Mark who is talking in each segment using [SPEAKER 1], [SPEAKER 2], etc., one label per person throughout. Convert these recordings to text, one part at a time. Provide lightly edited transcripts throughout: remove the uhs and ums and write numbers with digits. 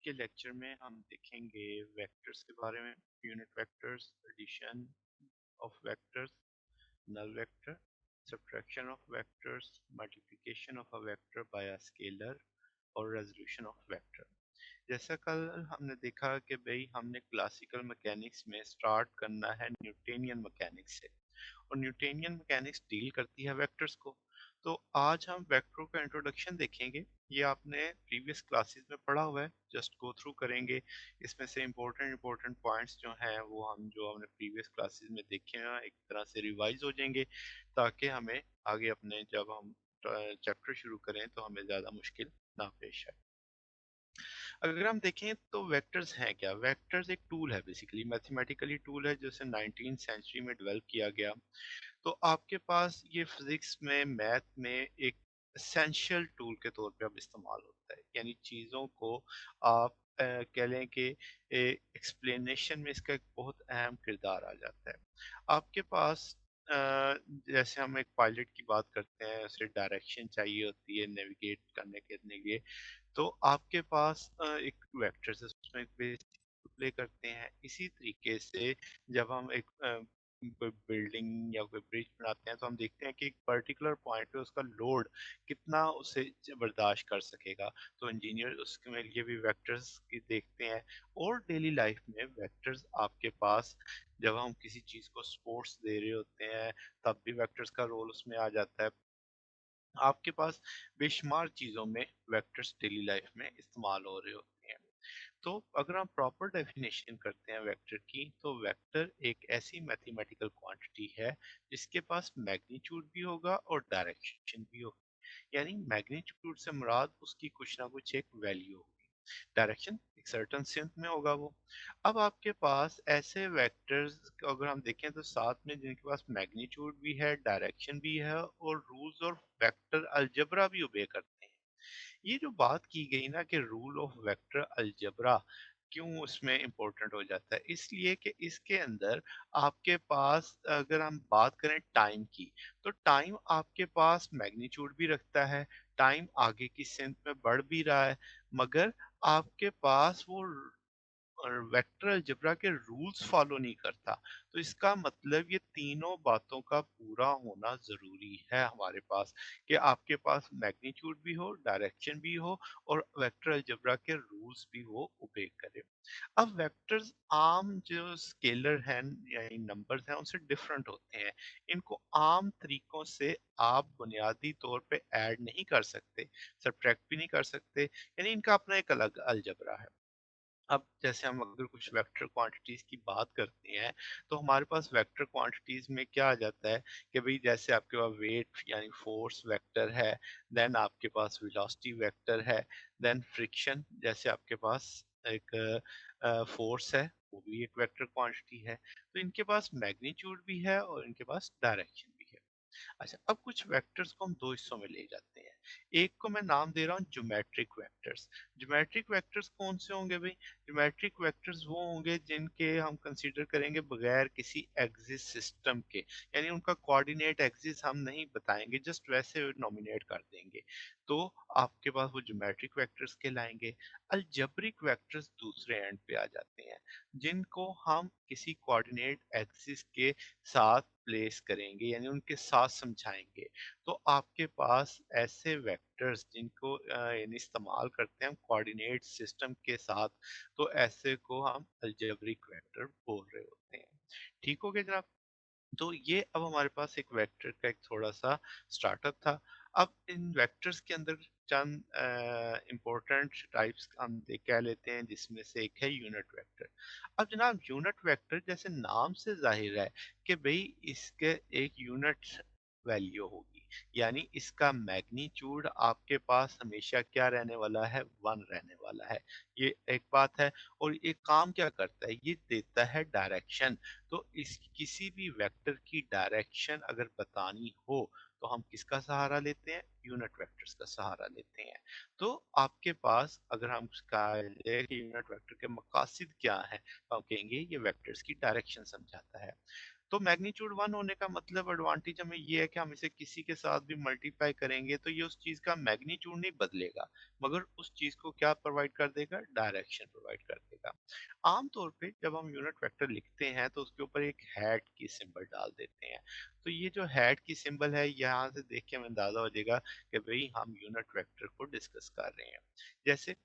[SPEAKER 1] के लेक्चर में हम देखेंगे वेक्टर्स के बारे में। Unit vectors, addition of vectors, null vector, subtraction of vectors, multiplication of a vector by a scalar और रेजोल्यूशन ऑफ वेक्टर। जैसा कल हमने देखा कि भाई हमने क्लासिकल मैकेनिक्स में स्टार्ट करना है न्यूटोनियन मैकेनिक्स से, और न्यूटोनियन मैकेनिक्स डील करती है वेक्टर्स को। तो आज हम वेक्टरों का इंट्रोडक्शन देखेंगे। ये आपने प्रीवियस क्लासेस में पढ़ा हुआ है, जस्ट गो थ्रू करेंगे। इसमें से इम्पोर्टेंट इम्पोर्टेंट पॉइंट्स जो हैं वो हम जो हमने प्रीवियस क्लासेस में देखे हैं एक तरह से रिवाइज हो जाएंगे, ताकि हमें आगे अपने जब हम चैप्टर शुरू करें तो हमें ज़्यादा मुश्किल ना पेश आए। अगर हम देखें तो वेक्टर्स हैं क्या। वेक्टर्स एक टूल है, बेसिकली मैथमेटिकली टूल है, जैसे 19th सेंचुरी में डेवलप किया गया। तो आपके पास ये फिजिक्स में, मैथ में एक एसेंशियल टूल के तौर पे अब इस्तेमाल होता है। यानी चीज़ों को आप कह लें कि एक्सप्लेनेशन में इसका एक बहुत अहम किरदार आ जाता है। आपके पास अ, जैसे हम एक पायलट की बात करते हैं, उसे डायरेक्शन चाहिए होती है नेविगेट करने के लिए। तो आपके पास एक वेक्टर है, उसमें प्ले करते हैं। इसी तरीके से जब हम एक कोई बिल्डिंग या कोई ब्रिज बनाते हैं तो हम देखते हैं कि एक पर्टिकुलर पॉइंट पे उसका लोड कितना उसे बर्दाश्त कर सकेगा। तो इंजीनियर उसके लिए भी वेक्टर्स की देखते हैं। और डेली लाइफ में वेक्टर्स आपके पास, जब हम किसी चीज़ को सपोर्ट्स दे रहे होते हैं तब भी वेक्टर्स का रोल उसमें आ जाता है। आपके पास बेशुमार चीज़ों में वेक्टर्स डेली लाइफ में इस्तेमाल हो रहे होते हैं। तो अगर हम प्रॉपर डेफिनेशन करते हैं वेक्टर की, तो वेक्टर एक ऐसी मैथमेटिकल क्वांटिटी है जिसके पास मैग्नीट्यूड भी होगा और डायरेक्शन भी होगा। यानी मैग्नीट्यूड से मुराद उसकी कुछ ना कुछ एक वैल्यू होगी, डायरेक्शन एक सर्टेन सेंस में होगा वो। अब आपके पास ऐसे वेक्टर्स अगर हम देखें तो साथ में जिनके पास मैग्नीट्यूड भी है, डायरेक्शन भी है और रूल्स और वेक्टर अलजेब्रा भी ओबे करते हैं। ये जो बात की गई ना कि रूल ऑफ वेक्टर अलजेब्रा क्यों उसमें इम्पोर्टेंट हो जाता है, इसलिए कि इसके अंदर आपके पास अगर हम बात करें टाइम की, तो टाइम आपके पास मैग्नीट्यूड भी रखता है, टाइम आगे की सेंस में बढ़ भी रहा है, मगर आपके पास वो और वेक्टर अलजेब्रा के रूल्स फॉलो नहीं करता। तो इसका मतलब ये तीनों बातों का पूरा होना जरूरी है हमारे पास, कि आपके पास मैग्नीट्यूड भी हो, डायरेक्शन भी हो और वेक्टर अलजेब्रा के रूल्स भी वो ओबे करे। अब वेक्टर्स आम जो स्केलर हैं यानी नंबर्स हैं उनसे डिफरेंट होते हैं। इनको आम तरीकों से आप बुनियादी तौर पे ऐड नहीं कर सकते, सब्ट्रैक्ट भी नहीं कर सकते, यानी इनका अपना एक अलग अलजेब्रा है। अब जैसे हम अगर कुछ वेक्टर क्वांटिटीज की बात करते हैं, तो हमारे पास वेक्टर क्वांटिटीज में क्या आ जाता है कि भाई जैसे आपके पास वेट यानी फोर्स वेक्टर है, देन आपके पास वेलोसिटी वेक्टर है, देन फ्रिक्शन जैसे आपके पास एक फोर्स है, वो भी एक वेक्टर क्वांटिटी है। तो इनके पास मैग्नीट्यूड भी है और इनके पास डायरेक्शन भी है। अच्छा, अब कुछ वेक्टर्स को हम दो हिस्सों में ले जाते हैं। एक को मैं नाम दे रहा हूँ ज्योमेट्रिक वेक्टर्स। ज्योमेट्रिक वेक्टर्स कौन से होंगे भाई? ज्योमेट्रिक वेक्टर्स वो होंगे जिनके हम कंसीडर करेंगे बगैर किसी एक्सिस सिस्टम के, यानी उनका कोऑर्डिनेट एक्सिस हम नहीं बताएंगे, जस्ट वैसे नॉमिनेट कर देंगे। तो आपके पास वो ज्योमेट्रिक वेक्टर्स कहलाएंगे। अलजेब्रिक वेक्टर्स दूसरे एंड पे आ जाते हैं, जिनको हम किसी कोऑर्डिनेट एक्सिस के साथ प्लेस करेंगे, यानी उनके साथ समझाएंगे। तो आपके पास ऐसे वेक्टर्स जिनको यानी इस्तेमाल करते हैं हम कोऑर्डिनेट सिस्टम के साथ, तो ऐसे को हम अलजेब्रिक वेक्टर बोल रहे होते हैं। ठीक हो गया जनाब? तो ये अब हमारे पास एक वेक्टर का एक थोड़ा सा स्टार्टअप था। अब इन वेक्टर्स के अंदर चंद इम्पोर्टेंट टाइप्स हम कह लेते हैं, जिसमें से एक है यूनिट वेक्टर। अब जनाब यूनिट वेक्टर जैसे नाम से जाहिर है कि भाई इसके एक यूनिट वैल्यू होगी, यानी इसका मैग्नीट्यूड आपके पास हमेशा क्या रहने वाला है, वन रहने वाला है। ये एक बात है। और ये काम क्या करता है, ये देता है डायरेक्शन। तो इस किसी भी वेक्टर की डायरेक्शन अगर बतानी हो तो हम किसका सहारा लेते हैं, यूनिट वेक्टर्स का सहारा लेते हैं। तो आपके पास अगर हम यूनिट वेक्टर के मकासद क्या है, तो हम कहेंगे ये वेक्टर्स की डायरेक्शन समझाता है। तो मैग्नीट्यूड 1 होने का मतलब एडवांटेज हमें ये है कि हम इसे किसी के साथ भी मल्टीप्लाई करेंगे तो ये उस चीज का मैग्नीट्यूड नहीं बदलेगा, मगर उस चीज को क्या प्रोवाइड कर देगा, डायरेक्शन प्रोवाइड कर देगा। आमतौर पे जब हम यूनिट वेक्टर लिखते हैं तो उसके ऊपर एक हैट की सिंबल डाल देते हैं। तो ये जो हैट की सिंबल है, यहाँ से देख के हमें अंदाजा हो जाएगा कि भाई हम यूनिट वेक्टर को डिस्कस कर रहे हैं। जैसे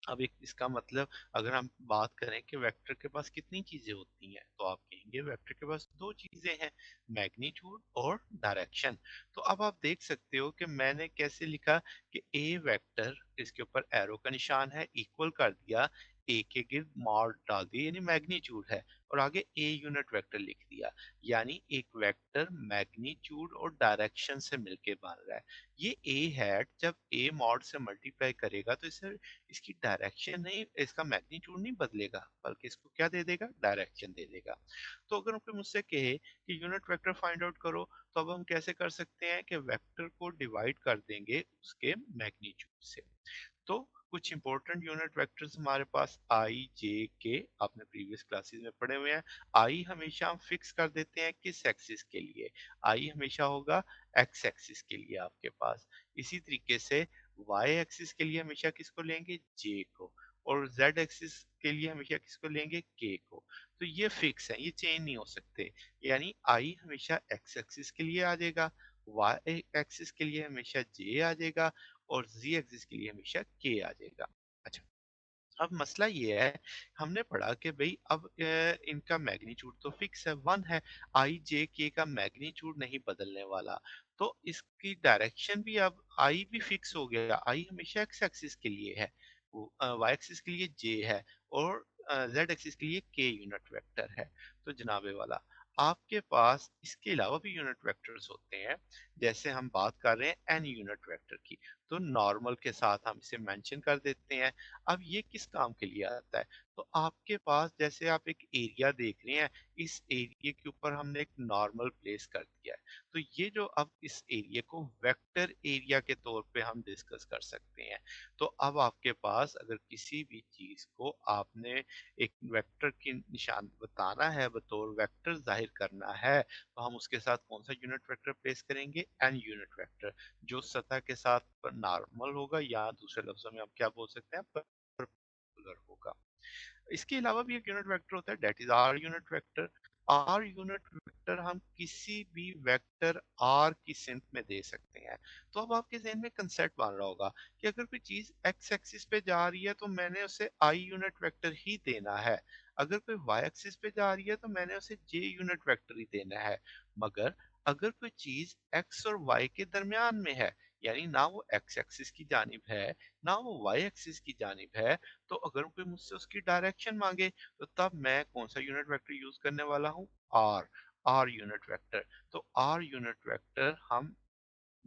[SPEAKER 1] अब एक इसका मतलब अगर हम बात करें कि वेक्टर के पास कितनी चीजें होती हैं, तो आप कहेंगे वेक्टर के पास दो चीजें हैं, मैग्नीट्यूड और डायरेक्शन। तो अब आप देख सकते हो कि मैंने कैसे लिखा कि ए वेक्टर, इसके ऊपर एरो का निशान है, इक्वल कर दिया, ए के गिर्द मॉड डाल दिया यानी मैग्नीट्यूड है, और आगे ए यूनिट वेक्टर लिख दिया। यानी एक वेक्टर मैग्नीट्यूड और डायरेक्शन से मिलके बन रहा है। ये ए हैट जब ए मॉड से मल्टीप्लाई करेगा तो इसे, इसकी डायरेक्शन नहीं, इसका मैग्नीट्यूड नहीं बदलेगा, बल्कि इसको क्या दे देगा, डायरेक्शन दे देगा। तो अगर कोई मुझसे कहे कि यूनिट वेक्टर फाइंड आउट करो, तो अब हम कैसे कर सकते हैं कि वेक्टर को डिवाइड कर देंगे उसके मैग्नीट्यूड से। तो कुछ इंपॉर्टेंट यूनिट वेक्टर्स हमारे पास आई जे के, आपने प्रीवियस क्लासेस में पढ़े हुए हैं। आई हमेशा हम फिक्स कर देते हैं किस एक्सिस के लिए, आई हमेशा होगा एक्स एक्सिस के लिए आपके पास। इसी तरीके से वाई एक्सिस के लिए हमेशा किसको लेंगे, जे को, और जेड एक्सिस के लिए हमेशा किसको लेंगे, के को। तो ये फिक्स है, ये चेंज नहीं हो सकते। यानी आई हमेशा एक्स एक्सिस के लिए आ जाएगा, वाई एक्सिस के लिए हमेशा जे आ जाएगा, और z एक्सिस के लिए हमेशा k आ जाएगा। अच्छा, अब मसला ये है, हमने पढ़ा कि भाई अब इनका मैग्नीट्यूड तो फिक्स है, 1 है, आई जे के का मैग्नीट्यूड नहीं बदलने वाला। तो इसकी डायरेक्शन भी अब आई भी फिक्स हो गया, आई हमेशा एक्स एक्सिस के लिए है, वाई एक्सिस के लिए जे है, और जेड एक्सिस के लिए के यूनिट वेक्टर है। तो जनाबे वाला, आपके पास इसके अलावा भी यूनिट वेक्टर्स होते हैं। जैसे हम बात कर रहे हैं एन यूनिट वेक्टर की, तो नॉर्मल के साथ हम इसे मेंशन कर देते हैं। अब ये किस काम के लिए आता है, तो आपके पास जैसे आप एक एरिया देख रहे हैं, इस एरिया के ऊपर हमने एक नॉर्मल प्लेस कर दिया है, तो ये जो अब इस एरिया को वेक्टर एरिया के तौर पे हम डिस्कस कर सकते हैं। तो अब आपके पास अगर किसी भी चीज को आपने एक वेक्टर की निशान बताना है, बतौर वेक्टर जाहिर करना है, तो हम उसके साथ कौन सा यूनिट वेक्टर प्लेस करेंगे, एन यूनिट वेक्टर, जो सतह के साथ नॉर्मल होगा, या दूसरे लफ्जों में हम क्या बोल सकते हैं, परपेंडिकुलर होगा। इसके अलावा भी एक यूनिट वेक्टर होता है, that is R unit vector. R unit vector हम किसी भी वेक्टर आर की सिंक में दे सकते हैं। तो अब आपके जहन में कंसेप्ट बन रहा होगा कि अगर कोई चीज एक्स एक्सिस पे जा रही है तो मैंने उसे आई यूनिट वेक्टर ही देना है, अगर कोई वाई एक्सिस पे जा रही है तो मैंने उसे जे यूनिट वेक्टर ही देना है। मगर अगर कोई चीज एक्स और वाई के दरमियान में है, यानी ना वो एक्स एक्सिस की जानिब है ना वो वाई एक्सिस की जानिब है, तो अगर कोई मुझसे उसकी डायरेक्शन मांगे, तो तब मैं कौन सा यूनिट वेक्टर यूज करने वाला हूँ, आर, आर यूनिट वेक्टर। तो आर यूनिट वेक्टर हम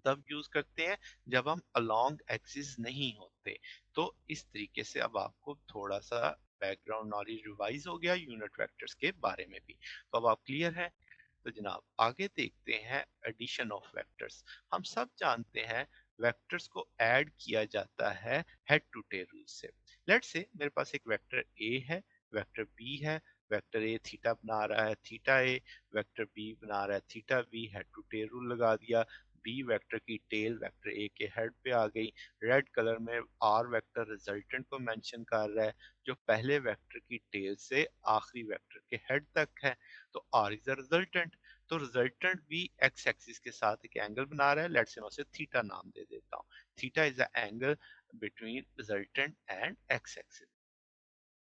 [SPEAKER 1] तब यूज करते हैं जब हम अलोंग एक्सिस नहीं होते। तो इस तरीके से अब आपको थोड़ा सा बैकग्राउंड नॉलेज रिवाइज हो गया यूनिट वेक्टर्स के बारे में भी। तो अब आप क्लियर हैं। तो जनाब आगे देखते हैं एडिशन ऑफ वेक्टर्स। हम सब जानते हैं वेक्टर्स को ऐड किया जाता है हेड टू टेल रूल से। लेट्स से मेरे पास एक वेक्टर ए है, वेक्टर बी है, वेक्टर ए थीटा बना रहा है, थीटा ए, वेक्टर बी बना रहा है, theta B, head to tail rule लगा दिया। बी वेक्टर की टेल वेक्टर ए के हेड पे आ गई। रेड कलर में आर वेक्टर रिजल्टेंट को मेंशन कर रहा है, जो पहले वेक्टर की टेल से आखिरी वेक्टर के हेड तक है। तो आर इज द रिजल्टेंट। तो रिजल्टेंट भी एक्स एक्सिस के साथ एक एंगल बना रहा है, लेट्स से मैं उसे थीटा नाम दे देता हूँ। Theta is the angle between resultant and X axis.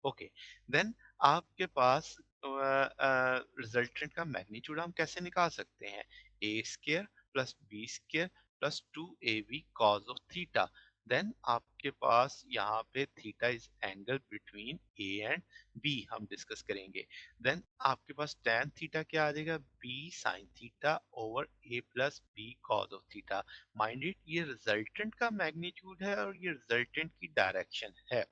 [SPEAKER 1] Okay, then आपके पास रिजल्टेंट का मैग्नीट्यूड हम कैसे निकाल सकते हैं, A square plus B square plus 2ab cos of theta. Then आपके पास यहाँ पे theta is angle between A and B हम डिस्कस करेंगे। देन आपके पास tan थीटा क्या आ जाएगा, b sin theta over a plus B cos of theta. Mind it, ये रिजल्टेंट का मैग्नीट्यूड है और ये रिजल्टेंट की डायरेक्शन है।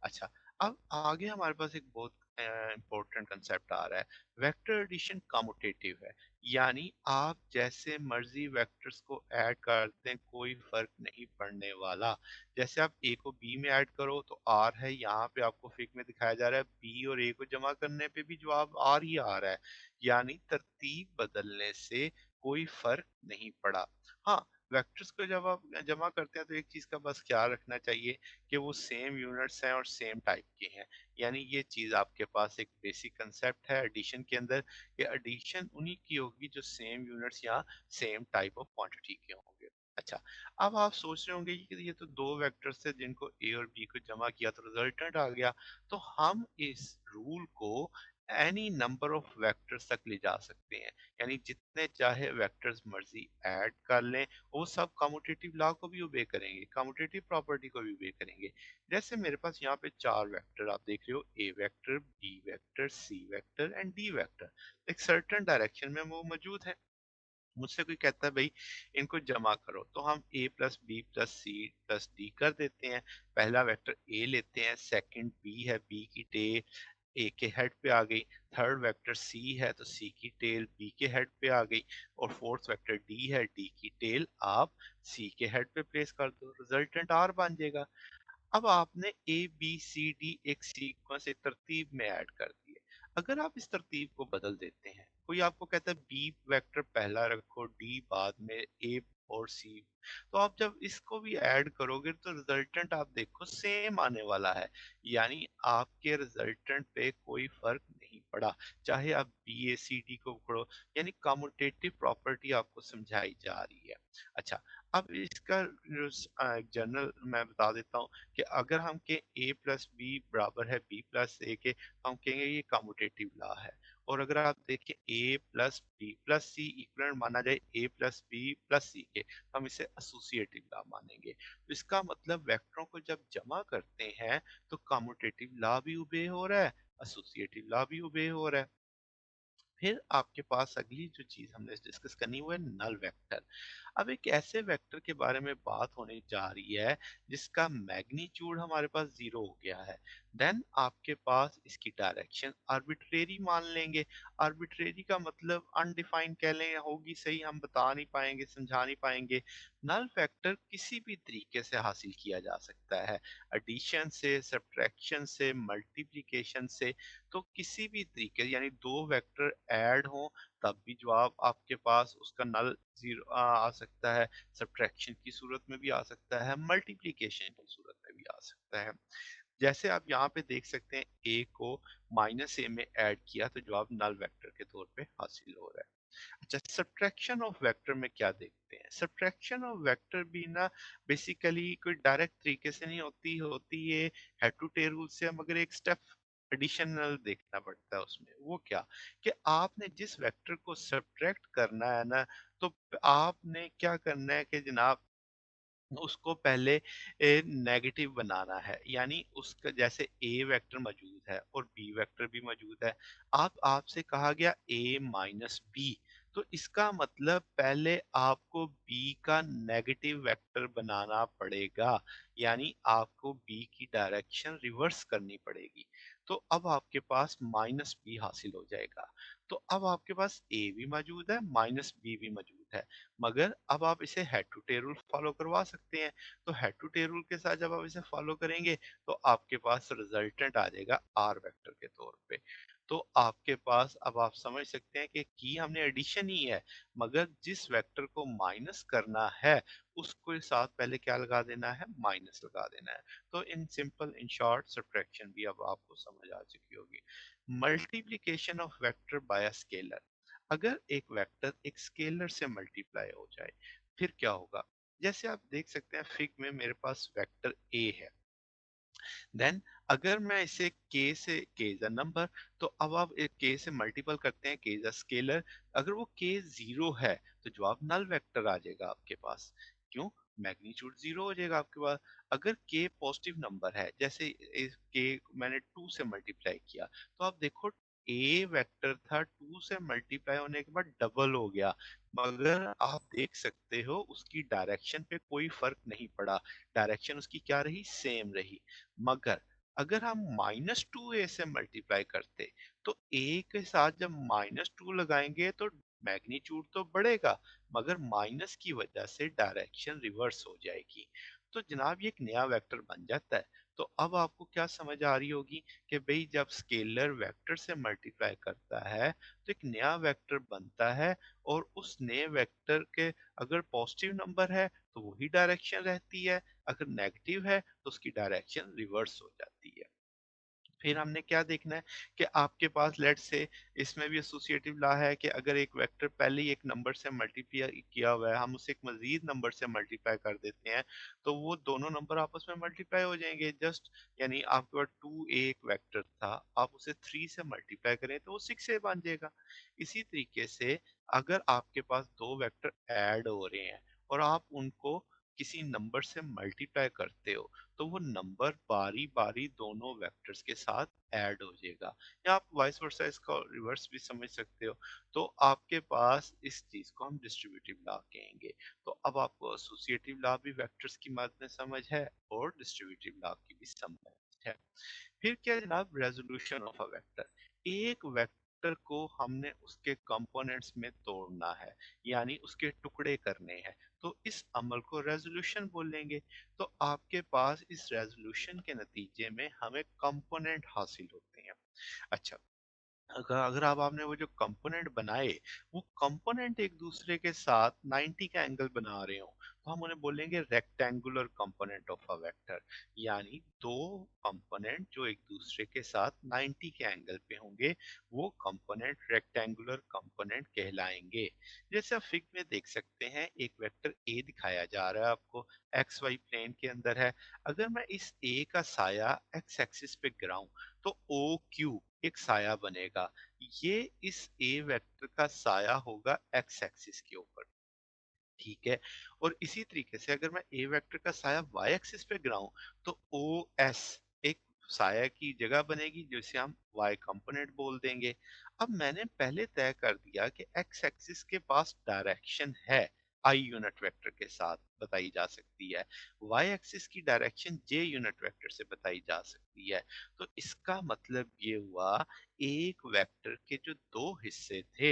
[SPEAKER 1] अच्छा, अब आगे हमारे पास एक बहुत इंपॉर्टेंट कंसेप्ट आ रहा है, वेक्टर एडिशन कम्यूटेटिव है। यानी आप जैसे मर्जी वेक्टर्स को ऐड कर दें, कोई फर्क नहीं पड़ने वाला। जैसे आप ए को बी में ऐड करो तो आर है, यहाँ पे आपको फिग में दिखाया जा रहा है बी और ए को जमा करने पे भी जवाब आर ही आ रहा है। यानी तरतीब बदलने से कोई फर्क नहीं पड़ा। हाँ, वेक्टर्स को जब आप जमा करते हैं तो एक चीज का बस ख्याल रखना चाहिए कि वो सेम यूनिट्स हैं और सेम टाइप के हैं। यानी ये चीज आपके पास एक बेसिक कंसेप्ट है एडिशन के अंदर, कि एडिशन उन्हीं की होगी जो सेम यूनिट्स या सेम टाइप ऑफ क्वांटिटी के होंगे। अच्छा, अब आप सोच रहे होंगे कि ये तो दो वेक्टर्स थे जिनको ए और बी को जमा किया तो रिजल्टेंट आ गया, तो हम इस रूल को एनी नंबर ऑफ वेक्टर्स तक ले जा सकते हैं। यानी जितने चाहे वेक्टर्स मर्जी ऐड कर लें, वो सब कम्यूटेटिव लॉ को भी ओबे करेंगे, कम्यूटेटिव प्रॉपर्टी को भी ओबे करेंगे। जैसे मेरे पास यहाँ पे चार वेक्टर आप देख रहे हो, A vector, B vector, C vector and D vector. एक सर्टेन डायरेक्शन में वो मौजूद है। मुझसे कोई कहता है भाई इनको जमा करो, तो हम A plus B plus C plus D कर देते हैं। पहला वेक्टर ए लेते हैं, सेकंड बी है, बी की टेल ए के हेड पे आ गई। थर्ड वेक्टर सी है तो सी की टेल बी के हेड पे आ गई। और फोर्थ वेक्टर डी है, डी की टेल आप सी के हेड पे प्लेस कर दो, रिजल्टेंट आर बन जाएगा। अब आपने ए बी सी डी एक सीक्वेंस, एक तरतीब में ऐड कर दिए। अगर आप इस तरतीब को बदल देते हैं, कोई आपको कहता है बी वेक्टर पहला रखो, डी बाद में, ए और सी, तो आप जब इसको भी ऐड करोगे तो रिजल्टेंट आप देखो सेम आने वाला है। यानी आपके रिजल्टेंट पे कोई फर्क नहीं पड़ा, चाहे आप बी ए सी डी को पढ़ो। यानी कम्यूटेटिव प्रॉपर्टी आपको समझाई जा रही है। अच्छा, अब इसका जो जनरल मैं बता देता हूँ कि अगर हम के ए प्लस बी बराबर है बी प्लस ए के, तो हम कहेंगे ये कम्यूटेटिव लॉ है। और अगर आप देखें ए प्लस बी प्लस सी इक्वल माना जाए ए प्लस बी प्लस सी के, तो हम इसे एसोसिएटिव लॉ मानेंगे। तो इसका मतलब वेक्टरों को जब जमा करते हैं तो कम्यूटेटिव लॉ भी ओबे हो रहा है, एसोसिएटिव लॉ भी ओबे हो रहा है। फिर आपके पास अगली जो चीज हमने डिस्कस करनी वो है नल वेक्टर। अब एक ऐसे वेक्टर के बारे में बात होने जा रही है जिसका मैग्नीट्यूड हमारे पास जीरो हो गया है। देन आपके पास इसकी डायरेक्शन आर्बिट्रेरी मान लेंगे। आर्बिट्रेरी का मतलब अनडिफाइंड कह लें, होगी सही, हम बता नहीं पाएंगे, समझा नहीं पाएंगे। नल फैक्टर किसी भी तरीके से हासिल किया जा सकता है, एडिशन से, सब्ट्रैक्शन से, मल्टीप्लिकेशन से। तो किसी भी तरीके, यानी दो वेक्टर ऐड हो तब भी जवाब आपके पास उसका नल जीरो आ सकता है, सब्ट्रैक्शन की सूरत में भी आ सकता है, मल्टीप्लिकेशन की सूरत में भी आ सकता है। जैसे आप यहाँ पे देख सकते हैं ए को माइनस ए में ऐड किया तो जवाब नल वेक्टर के तौर पे हासिल हो रहा है। अच्छा, सब्ट्रैक्शन ऑफ वेक्टर में क्या देखते हैं? सब्ट्रैक्शन ऑफ वेक्टर भी ना बेसिकली कोई डायरेक्ट तरीके से नहीं होती, होती है हेड टू टेल रूल से, मगर एक स्टेप एडिशनल देखना पड़ता है उसमें। वो क्या, कि आपने जिस वेक्टर को सब्ट्रैक्ट करना है ना, तो आपने क्या करना है कि जनाब उसको पहले नेगेटिव बनाना है। यानी उसका जैसे ए वेक्टर मौजूद है और बी वेक्टर भी मौजूद है, आप आपसे कहा गया ए माइनस बी, तो इसका मतलब पहले आपको बी का नेगेटिव वेक्टर बनाना पड़ेगा। यानी आपको बी की डायरेक्शन रिवर्स करनी पड़ेगी। तो अब आपके पास माइनस बी हासिल हो जाएगा। तो अब आपके पास ए भी मौजूद है, माइनस बी भी मौजूद है, मगर अब आप इसे head to tail rule follow करवा सकते हैं। तो हेड टू टेल रूल के साथ जब आप इसे फॉलो करेंगे तो आपके पास रिजल्टेंट आ जाएगा आर वेक्टर के तौर पे। तो आपके पास अब आप समझ सकते हैं कि की हमने एडिशन ही है, मगर जिस वेक्टर को माइनस करना है उसको साथ पहले क्या लगा देना है, माइनस लगा देना है। तो in simple in short subtraction भी अब आपको समझ आ चुकी होगी। Multiplication of vector by a scalar. अगर एक वेक्टर एक स्केलर से मल्टीप्लाई हो जाए फिर क्या होगा? जैसे आप देख सकते हैं फिग में मेरे पास वेक्टर ए है। देन अगर मैं इसे k से k इज अ नंबर, तो अब आप एक k से मल्टीपल करते हैं, k इज अ स्केलर। अगर वो k जीरो है तो जवाब नल वेक्टर आ जाएगा आपके पास। क्यों? मैग्नीट्यूड जीरो हो जाएगा आपके पास। अगर k पॉजिटिव नंबर है, जैसे इस k मैंने 2 से मल्टीप्लाई किया, तो आप देखो a वेक्टर था, 2 से मल्टीप्लाई होने के बाद डबल हो गया, मगर आप देख सकते हो उसकी डायरेक्शन पे कोई फर्क नहीं पड़ा। डायरेक्शन उसकी क्या रही? सेम रही। मगर अगर हम माइनस टू ए से मल्टीप्लाई करते, तो ए के साथ जब माइनस टू लगाएंगे तो मैग्नीट्यूड तो बढ़ेगा मगर माइनस की वजह से डायरेक्शन रिवर्स हो जाएगी। तो जनाब ये एक नया वेक्टर बन जाता है। तो अब आपको क्या समझ आ रही होगी कि भाई जब स्केलर वेक्टर से मल्टीप्लाई करता है तो एक नया वेक्टर बनता है, और उस नए वेक्टर के अगर पॉजिटिव नंबर है तो वही डायरेक्शन रहती है, अगर नेगेटिव है तो उसकी डायरेक्शन रिवर्स हो जाती है। फिर हमने क्या देखना है कि आपके पास लेट्स से इसमें भी एसोसिएटिव लॉ है कि अगर एक वेक्टर पहले ही एक नंबर से मल्टीप्लाई किया हुआ है, हम उसे एक मजीद नंबर से मल्टीप्लाई कर देते हैं, तो वो दोनों नंबर आपस में मल्टीप्लाई हो जाएंगे जस्ट। यानी आपके पास 2a एक वेक्टर था, आप उसे 3 से मल्टीप्लाई करें तो वो 6a बन जाएगा। इसी तरीके से अगर आपके पास दो वेक्टर ऐड हो रहे हैं और आप उनको किसी नंबर से मल्टीप्लाई करते हो, तो वो नंबर बारी बारी दोनों वेक्टर्स के साथ ऐड हो जाएगा, या आप वाइस वर्सा इसका रिवर्स भी समझ सकते हो। तो आपके पास इस चीज को हम डिस्ट्रीब्यूटिव लॉ कहेंगे। तो अब आपको एसोसिएटिव लॉ भी वेक्टर्स की मदद में समझ है और डिस्ट्रीब्यूटिव लॉ की भी समझ है। फिर क्या है जनाब, रेजोल्यूशन ऑफ अ वेक्टर। एक वेक्टर को हमने उसके कंपोनेंट्स में तोड़ना है, यानी उसके टुकड़े करने हैं, तो इस अमल को रेजोल्यूशन बोलेंगे। तो आपके पास इस रेजोल्यूशन के नतीजे में हमें कंपोनेंट हासिल होते हैं। अच्छा, अगर अगर आप आपने वो जो कंपोनेंट बनाए, वो कंपोनेंट एक दूसरे के साथ 90 का एंगल बना रहे हो, तो हम उन्हें बोलेंगे rectangular component of a vector. यानी दो कंपोनेंट जो एक दूसरे के साथ 90 के एंगल पे होंगे, वो कंपोनेंट रेक्टेंगुलर कंपोनेंट कहलाएंगे। जैसे आप फिग में देख सकते हैं, एक वेक्टर ए दिखाया जा रहा है आपको, एक्स वाई प्लेन के अंदर है। अगर मैं इस ए का साया एक्स एक्सिस पे गिराऊं तो ओ क्यू एक साया बनेगा। ये इस ए वेक्टर का साया होगा एक्स एक्सिस के ऊपर, ठीक है। और इसी तरीके से अगर मैं ए वेक्टर का साया वाई एक्सिस पे गिराऊं तो ओ एस एक साया की जगह बनेगी, जिसे हम वाई कंपोनेंट बोल देंगे। अब मैंने पहले तय कर दिया कि एक्स एक्सिस के पास डायरेक्शन है, आई यूनिट वेक्टर के साथ बताई जा सकती है, वाई एक्सिस की डायरेक्शन जे यूनिट वेक्टर से बताई जा सकती है। तो इसका मतलब ये हुआ, एक वेक्टर के जो दो हिस्से थे,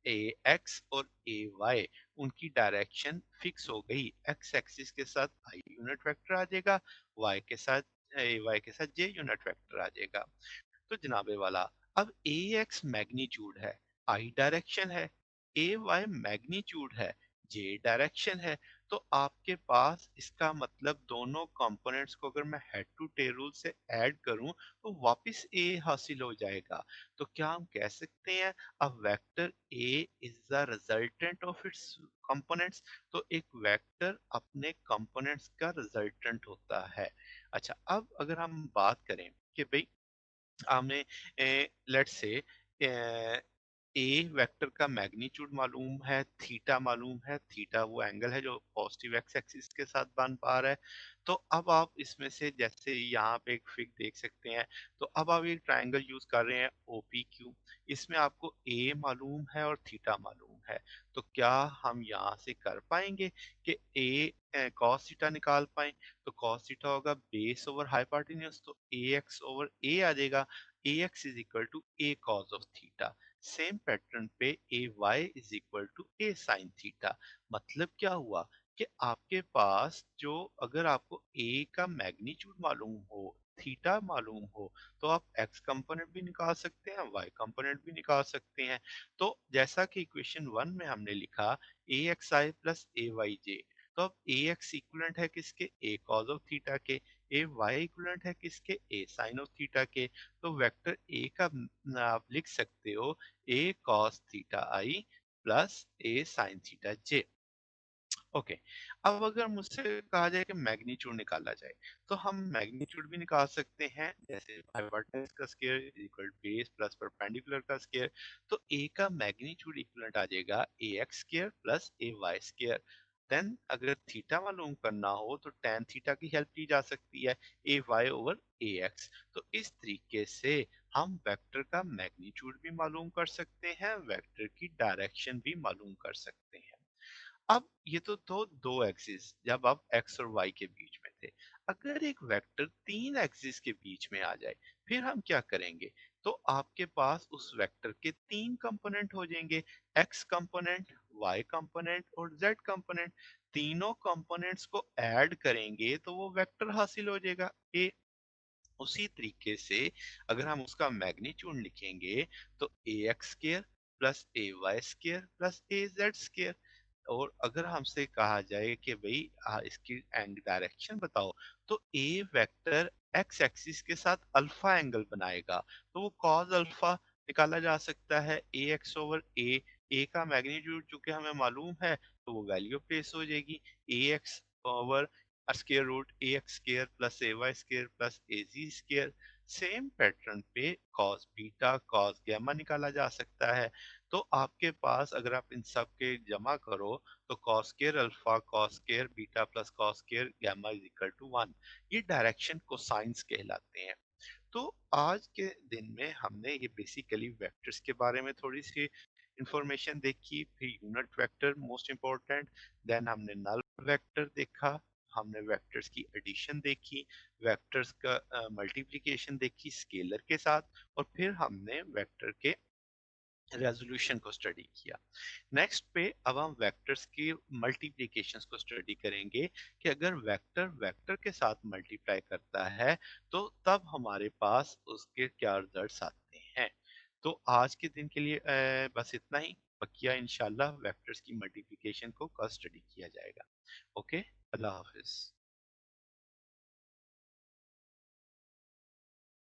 [SPEAKER 1] ए एक्स और ए वाई, उनकी डायरेक्शन फिक्स हो गई। एक्स एक्सिस के साथ आई यूनिट वेक्टर आ जाएगा, वाई के साथ वाई के साथ जे यूनिट वेक्टर आ जाएगा। तो जनाबे वाला, अब ए एक्स मैग्नीट्यूड है, आई डायरेक्शन है, ए वाई मैग्नीट्यूड है, जे डायरेक्शन है। तो आपके पास इसका मतलब दोनों कंपोनेंट्स को अगर मैं हेड टू टेल रूल से ऐड करूं तो वापस ए हासिल हो जाएगा। तो क्या हम कह सकते हैं अब vector A is the resultant of its components. तो एक वेक्टर अपने कंपोनेंट्स का रिजल्टेंट होता है। अच्छा, अब अगर हम बात करें कि भाई हमने लेट्स से ए वेक्टर का मैग्नीट्यूड मालूम है, थीटा मालूम है, थीटा वो एंगल है जो पॉजिटिव एक्स एक्सिस के साथ बन पा रहा है। तो अब आप इसमें से जैसे यहाँ पे एक फिग देख सकते हैं, तो अब आप एक ट्रायंगल यूज कर रहे हैं OPQ। इसमें आपको ए मालूम है और थीटा मालूम है। तो क्या हम यहाँ से कर पाएंगे कि ए कॉस थीटा निकाल पाए? तो कॉस थीटा होगा बेस ओवर हाइपोटेन्यूज, तो ए एक्स ओवर ए आ जाएगा। A X is equal to A cos of theta. Same pattern पे A Y is equal to A sine theta. मतलब क्या हुआ कि आपके पास जो, अगर आपको ए का मैग्नीट्यूड मालूम हो, थीटा मालूम हो, तो आप एक्स कंपोनेंट भी निकाल सकते हैं, वाई कंपोनेंट भी निकाल सकते हैं। तो जैसा कि इक्वेशन 1 में हमने लिखा, ए एक्स आई प्लस ए वाई जे, तो अब ए एक्स इक्वलेंट है किसके? ए कॉस ऑफ थीटा के। ए वाई इक्वलेंट है किसके? ए साइन ऑफ थीटा के। तो वेक्टर ए का आप लिख सकते हो ए कॉस थीटा आई प्लस ए साइन थीटा जे। ओके, अब अगर मुझसे कहा जाए कि मैग्नीट्यूड निकाला जाए, तो हम मैग्नीट्यूड भी निकाल सकते हैं, जैसे हाइपोटेन्यूज का square is equal base plus perpendicular का स्क्वायर। तो ए का मैग्नीट्यूड इक्वलेंट आ जाएगा A x square plus A Y square. Then अगर थीटा मालूम करना हो तो tan थीटा की हेल्प ली जा सकती है, ए वाई ओवर ए एक्स। तो इस तरीके से हम वेक्टर का मैग्नीट्यूड भी मालूम कर सकते हैं, वेक्टर की डायरेक्शन भी मालूम कर सकते हैं। अब ये तो दो एक्सिस जब आप एक्स और वाई के बीच में थे। अगर एक वेक्टर तीन एक्सिस के बीच में आ जाए, फिर हम क्या करेंगे? तो आपके पास उस वेक्टर के 3 कंपोनेंट हो जाएंगे, एक्स कंपोनेंट, वाई कंपोनेंट और जेड कंपोनेंट। तीनों कंपोनेंट्स को ऐड करेंगे तो वो वेक्टर हासिल हो जाएगा ए। उसी तरीके से अगर हम उसका मैग्नीट्यूड लिखेंगे तो A x square plus A Y square plus A Z square. और अगर हमसे कहा जाए कि भाई इसकी एंग डायरेक्शन बताओ, तो ए वेक्टर एक्स एक्सिस के साथ अल्फा एंगल बनाएगा, तो वो कॉस अल्फा निकाला जा सकता है ए एक्स ओवर ए। ए का मैग्नीट्यूड चूंकि हमें मालूम है तो वो वैल्यू प्लेस हो जाएगी ए एक्स ओवर स्क्वायर रूट ए एक्स स्क्वायर प्लस ए वाई स्क्वायर प्लस ए जी स्क्वायर। सेम पैटर्न पे कॉस बीटा कॉस गैमा निकाला जा सकता है। तो आपके पास अगर आप इन सब के जमा करो तो cos square alpha cos square beta plus cos square gamma is equal to 1। ये डायरेक्शन कोसाइंस कहलाते हैं। तो आज के दिन में हमने ये बेसिकली वेक्टर्स के बारे में थोड़ी सी इंफॉर्मेशन देखी, फिर unit vector most important, then हमने नल वेक्टर देखा, हमने वेक्टर्स की एडिशन देखी, वेक्टर्स का मल्टीप्लिकेशन देखी स्केलर के साथ, और फिर हमने वेक्टर के रेजोल्यूशन को स्टडी किया। नेक्स्ट पे अब हम वेक्टर्स की मल्टीप्लिकेशंस को स्टडी करेंगे कि अगर वेक्टर वेक्टर के साथ मल्टीप्लाई करता है तो तब हमारे पास उसके क्या रिजल्ट्स आते हैं। तो आज के दिन के लिए बस इतना ही। बकिया इंशाल्लाह वेक्टर्स की मल्टीप्लिकेशन को कल स्टडी किया जाएगा। ओके, अल्लाह हाफिज।